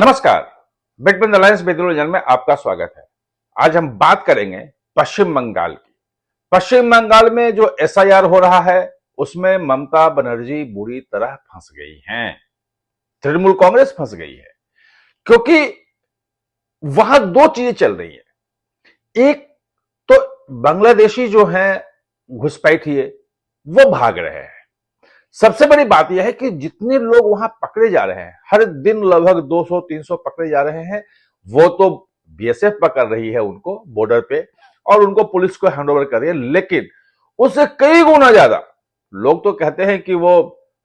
नमस्कार। बिग बिन अलायंस बेदुल में आपका स्वागत है। आज हम बात करेंगे पश्चिम बंगाल की। पश्चिम बंगाल में जो एसआईआर हो रहा है उसमें ममता बनर्जी बुरी तरह फंस गई हैं। तृणमूल कांग्रेस फंस गई है क्योंकि वहां दो चीजें चल रही है। एक तो बांग्लादेशी जो हैं घुसपैठिए वो भाग रहे हैं। सबसे बड़ी बात यह है कि जितने लोग वहां पकड़े जा रहे हैं, हर दिन लगभग 200-300 पकड़े जा रहे हैं। वो तो बीएसएफ पकड़ रही है उनको बॉर्डर पे और उनको पुलिस को हैंडओवर कर रही है, लेकिन उससे कई गुना ज्यादा लोग तो कहते हैं कि वो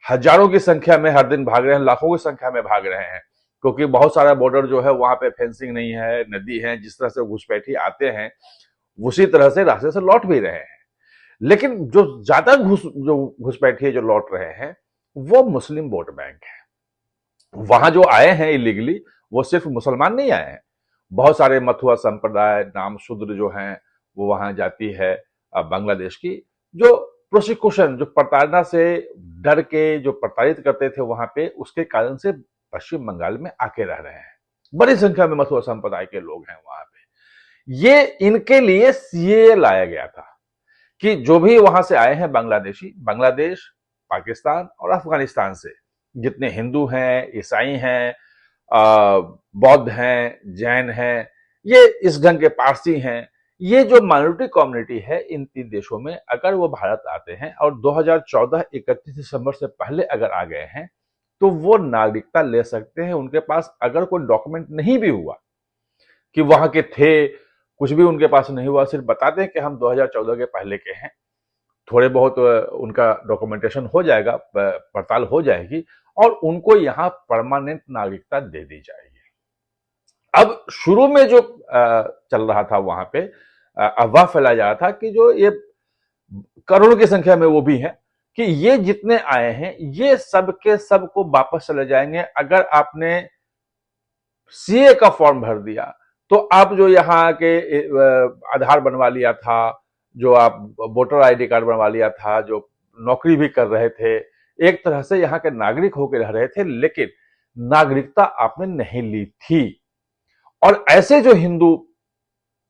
हजारों की संख्या में हर दिन भाग रहे हैं, लाखों की संख्या में भाग रहे हैं, क्योंकि बहुत सारा बॉर्डर जो है वहां पे फेंसिंग नहीं है, नदी है। जिस तरह से घुसपैठी आते हैं उसी तरह से रास्ते से लौट भी रहे हैं। लेकिन जो ज्यादा घुसपैठिए जो लौट रहे हैं वो मुस्लिम वोट बैंक है। वहां जो आए हैं इलीगली वो सिर्फ मुसलमान नहीं आए हैं, बहुत सारे मथुआ संप्रदाय नाम शूद्र जो हैं वो वहां जाती है बांग्लादेश की, जो प्रोसिक्यूशन जो प्रताड़ना से डर के जो प्रताड़ित करते थे वहां पे, उसके कारण से पश्चिम बंगाल में आके रह रहे हैं। बड़ी संख्या में मथुआ संप्रदाय के लोग हैं वहां पे। ये इनके लिए सीएए लाया गया था कि जो भी वहां से आए हैं बांग्लादेशी, बांग्लादेश, पाकिस्तान और अफगानिस्तान से जितने हिंदू हैं, ईसाई हैं, बौद्ध हैं, जैन हैं, ये इस ढंग के पारसी हैं, ये जो माइनॉरिटी कम्युनिटी है इन तीन देशों में, अगर वो भारत आते हैं और 2014 31 दिसंबर से पहले अगर आ गए हैं तो वो नागरिकता ले सकते हैं। उनके पास अगर कोई डॉक्यूमेंट नहीं भी हुआ कि वहां के थे, कुछ भी उनके पास नहीं हुआ, सिर्फ बताते हैं कि हम 2014 के पहले के हैं, थोड़े बहुत उनका डॉक्यूमेंटेशन हो जाएगा, पड़ताल हो जाएगी और उनको यहाँ परमानेंट नागरिकता दे दी जाएगी। अब शुरू में जो चल रहा था वहां पे अफवाह फैलाया जा रहा था कि जो ये करोड़ों की संख्या में वो भी हैं कि ये जितने आए हैं ये सब के सब को वापस चले जाएंगे अगर आपने सीए का फॉर्म भर दिया। तो आप जो यहाँ के आधार बनवा लिया था, जो आप वोटर आईडी कार्ड बनवा लिया था, जो नौकरी भी कर रहे थे, एक तरह से यहाँ के नागरिक होकर रह रहे थे, लेकिन नागरिकता आपने नहीं ली थी। और ऐसे जो हिंदू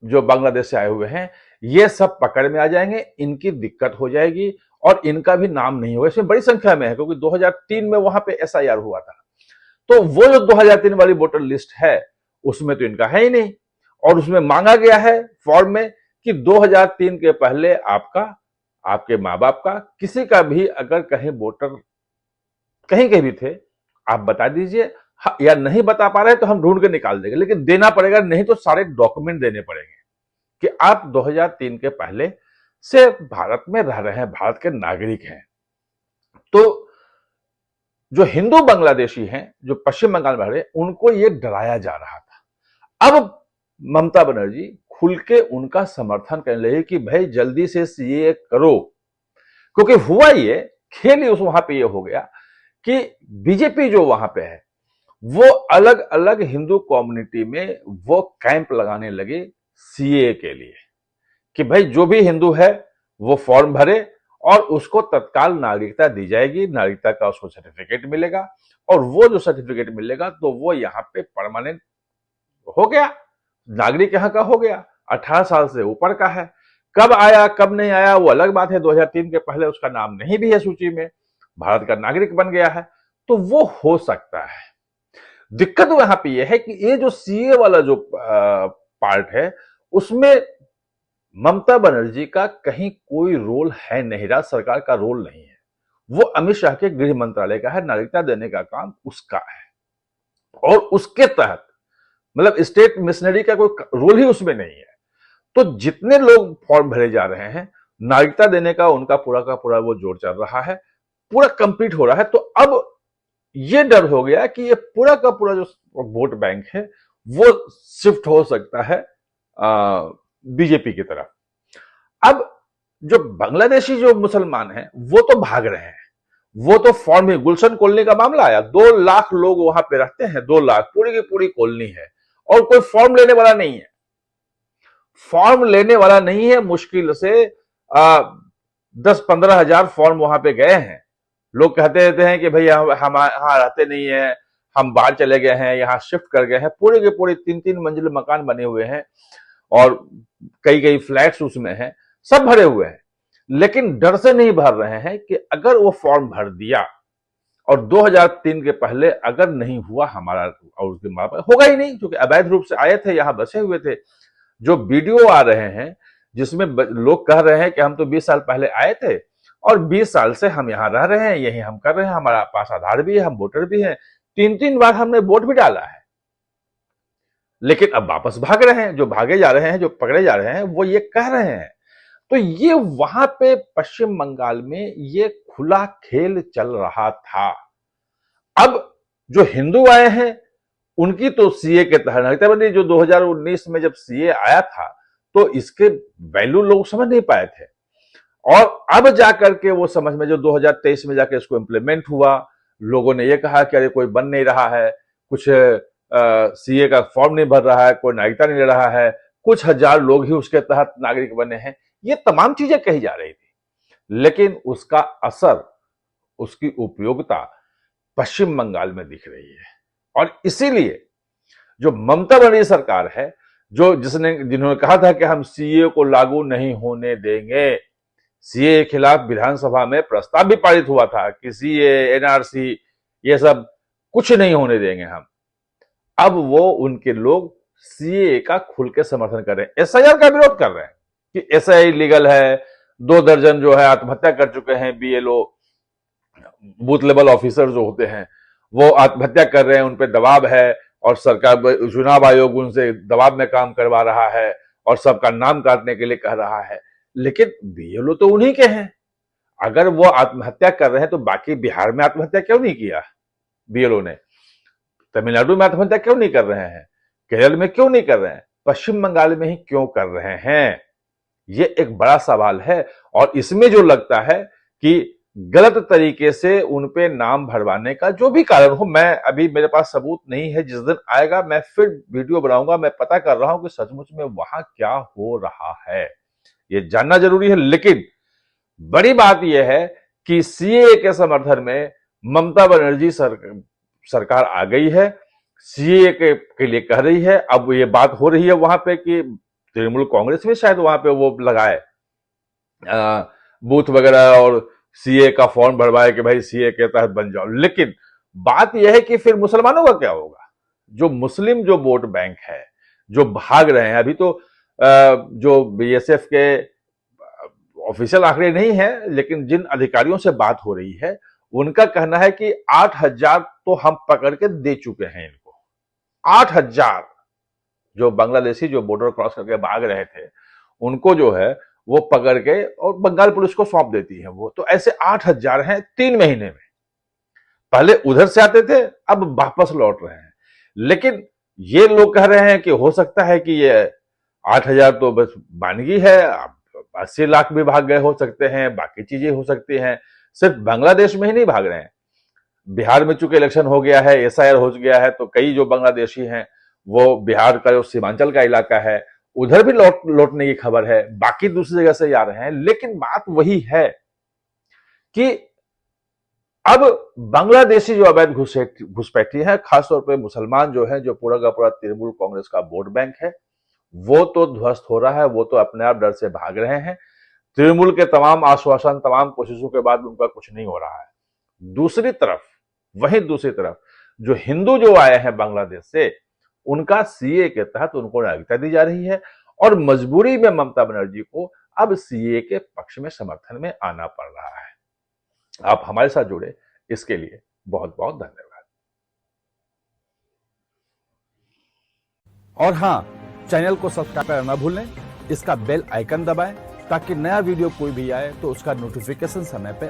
जो बांग्लादेश से आए हुए हैं ये सब पकड़ में आ जाएंगे, इनकी दिक्कत हो जाएगी और इनका भी नाम नहीं होगा। इसमें बड़ी संख्या में है क्योंकि 2003 में वहां पे एसआईआर हुआ था, तो वो जो 2003 वाली वोटर लिस्ट है उसमें तो इनका है ही नहीं। और उसमें मांगा गया है फॉर्म में कि 2003 के पहले आपका, आपके माँ बाप का, किसी का भी अगर कहीं वोटर कहीं के भी थे आप बता दीजिए, या नहीं बता पा रहे तो हम ढूंढ के निकाल देंगे, लेकिन देना पड़ेगा, नहीं तो सारे डॉक्यूमेंट देने पड़ेंगे कि आप 2003 के पहले से भारत में रह रहे हैं, भारत के नागरिक हैं। तो जो हिंदू बांग्लादेशी हैं जो पश्चिम बंगाल में रहे, उनको ये डराया जा रहा था। अब ममता बनर्जी खुल के उनका समर्थन करने लगी कि भाई जल्दी से सीए करो, क्योंकि हुआ ये खेल ही उस वहां पे ये हो गया कि बीजेपी जो वहां पे है वो अलग अलग हिंदू कम्युनिटी में वो कैंप लगाने लगे सीए के लिए कि भाई जो भी हिंदू है वो फॉर्म भरे और उसको तत्काल नागरिकता दी जाएगी, नागरिकता का उसको सर्टिफिकेट मिलेगा और वो जो सर्टिफिकेट मिलेगा तो वो यहाँ पे परमानेंट हो गया, नागरिक यहाँ का हो गया, 18 साल से ऊपर का है। कब आया कब नहीं आया वो अलग बात है, 2003 के पहले उसका नाम नहीं भी है सूची में, भारत का नागरिक बन गया है तो वो हो सकता है। दिक्कत यहां पे ये है कि ये जो सीए वाला जो पार्ट है उसमें ममता बनर्जी का कहीं कोई रोल है नहीं, राज्य सरकार का रोल नहीं है, वो अमित शाह के गृह मंत्रालय का है, नागरिकता देने का काम उसका है और उसके तहत मतलब स्टेट मिशनरी का कोई रोल ही उसमें नहीं है। तो जितने लोग फॉर्म भरे जा रहे हैं नागरिकता देने का उनका पूरा का पूरा वो जोर चल रहा है, पूरा कंप्लीट हो रहा है। तो अब ये डर हो गया कि ये पूरा का पूरा जो वोट बैंक है वो शिफ्ट हो सकता है बीजेपी की तरफ। अब जो बांग्लादेशी जो मुसलमान हैं वो तो भाग रहे हैं, वो तो फॉर्म ही, गुलशन कॉलोनी का मामला आया, 2 लाख लोग वहां पे रहते हैं, 2 लाख पूरी की पूरी कॉलोनी है और कोई फॉर्म लेने वाला नहीं है, फॉर्म लेने वाला नहीं है। मुश्किल से 10-15 हजार फॉर्म वहां पे गए हैं। लोग कहते रहते हैं कि भाई हम यहाँ रहते नहीं है, हम बाहर चले गए हैं, यहाँ शिफ्ट कर गए हैं, पूरे के पूरे 3-3 मंजिल मकान बने हुए हैं और कई कई फ्लैट्स उसमें हैं, सब भरे हुए हैं, लेकिन डर से नहीं भर रहे हैं कि अगर वो फॉर्म भर दिया और 2003 के पहले अगर नहीं हुआ हमारा और उसके माँ बाप, होगा ही नहीं, क्योंकि अवैध रूप से आए थे, यहां बसे हुए थे। जो वीडियो आ रहे हैं जिसमें लोग कह रहे हैं कि हम तो 20 साल पहले आए थे और 20 साल से हम यहाँ रह रहे हैं, यही हम कर रहे हैं, हमारा पास आधार भी है, हम वोटर भी हैं, 3-3 बार हमने वोट भी डाला है, लेकिन अब वापस भाग रहे हैं। जो भागे जा रहे हैं, जो पकड़े जा रहे हैं, वो ये कह रहे हैं। तो ये वहां पे पश्चिम बंगाल में ये खुला खेल चल रहा था। अब जो हिंदू आए हैं उनकी तो सीए के तहत बनी, जो 2019 में जब सीए आया था तो इसके वैल्यू लोग समझ नहीं पाए थे, और अब जाकर के वो समझ में, जो 2023 में जाकर इसको इंप्लीमेंट हुआ, लोगों ने ये कहा कि अरे कोई बन नहीं रहा है, कुछ सीए का फॉर्म नहीं भर रहा है, कोई नागरिकता नहीं ले रहा है, कुछ हजार लोग ही उसके तहत नागरिक बने हैं, ये तमाम चीजें कही जा रही थी, लेकिन उसका असर, उसकी उपयोगिता पश्चिम बंगाल में दिख रही है। और इसीलिए जो ममता बनर्जी सरकार है, जिन्होंने कहा था कि हम सीए को लागू नहीं होने देंगे, सीए के खिलाफ विधानसभा में प्रस्ताव भी पारित हुआ था कि सीए, एनआरसी, ये सब कुछ नहीं होने देंगे हम, अब वो उनके लोग सीए का खुल के समर्थन कर रहे हैं, एसआईआर का विरोध कर रहे हैं कि एसआईआर लीगल है। 2 दर्जन जो है आत्महत्या कर चुके हैं, बीएलओ, बूथ लेवल ऑफिसर जो होते हैं, वो आत्महत्या कर रहे हैं, उन पर दबाव है और सरकार, चुनाव आयोग उनसे दबाव में काम करवा रहा है और सबका नाम काटने के लिए कह रहा है, लेकिन बीएलओ तो उन्हीं के हैं। अगर वो आत्महत्या कर रहे हैं तो बाकी बिहार में आत्महत्या क्यों नहीं किया बीएलओ ने? तमिलनाडु में आत्महत्या क्यों नहीं कर रहे हैं? केरल में क्यों नहीं कर रहे हैं? पश्चिम बंगाल में ही क्यों कर रहे हैं? ये एक बड़ा सवाल है। और इसमें जो लगता है कि गलत तरीके से उन पे नाम भरवाने का जो भी कारण हो, मैं अभी, मेरे पास सबूत नहीं है, जिस दिन आएगा मैं फिर वीडियो बनाऊंगा, मैं पता कर रहा हूं कि सचमुच में वहां क्या हो रहा है, ये जानना जरूरी है। लेकिन बड़ी बात यह है कि सीए के समर्थन में ममता बनर्जी सरकार आ गई है, सीए के लिए कह रही है। अब ये बात हो रही है वहां पे कि तृणमूल कांग्रेस में शायद वहां पे वो लगाए बूथ वगैरह और सीए का फॉर्म भरवाए कि भाई सीए के तहत बन जाओ। लेकिन बात यह है कि फिर मुसलमानों का क्या होगा? जो मुस्लिम जो वोट बैंक है, जो भाग रहे हैं, अभी तो जो बीएसएफ के ऑफिशियल आंकड़े नहीं है, लेकिन जिन अधिकारियों से बात हो रही है उनका कहना है कि 8,000 तो हम पकड़ के दे चुके हैं इनको। 8,000 जो बांग्लादेशी जो बॉर्डर क्रॉस करके भाग रहे थे, उनको जो है वो पकड़ के और बंगाल पुलिस को सौंप देती है। वो तो ऐसे 8,000 हैं 3 महीने में। पहले उधर से आते थे, अब वापस लौट रहे हैं। लेकिन ये लोग कह रहे हैं कि हो सकता है कि ये 8,000 तो बस वानगी है, 80 लाख भी भाग गए हो सकते हैं, बाकी चीजें हो सकती हैं। सिर्फ बांग्लादेश में ही नहीं भाग रहे हैं, बिहार में चूंकि इलेक्शन हो गया है, एसआईआर हो गया है, तो कई जो बांग्लादेशी हैं वो बिहार का जो सीमांचल का इलाका है उधर भी लौटने की खबर है, बाकी दूसरी जगह से आ रहे हैं। लेकिन बात वही है कि अब बांग्लादेशी जो अवैध घुसपैठी है, खासतौर पर मुसलमान जो है, जो पूरा का पूरा तृणमूल कांग्रेस का वोट बैंक है, वो तो ध्वस्त हो रहा है, वो तो अपने आप डर से भाग रहे हैं। तृणमूल के तमाम आश्वासन, तमाम कोशिशों के बाद उनका कुछ नहीं हो रहा है। दूसरी तरफ जो हिंदू जो आए हैं बांग्लादेश से, उनका सीए के तहत उनको नागरिकता दी जा रही है और मजबूरी में ममता बनर्जी को अब सीए के पक्ष में समर्थन में आना पड़ रहा है। आप हमारे साथ जुड़े, इसके लिए बहुत बहुत धन्यवाद। और हां, चैनल को सब्सक्राइब करना ना भूलें, इसका बेल आइकन दबाएं ताकि नया वीडियो कोई भी आए तो उसका नोटिफिकेशन समय पे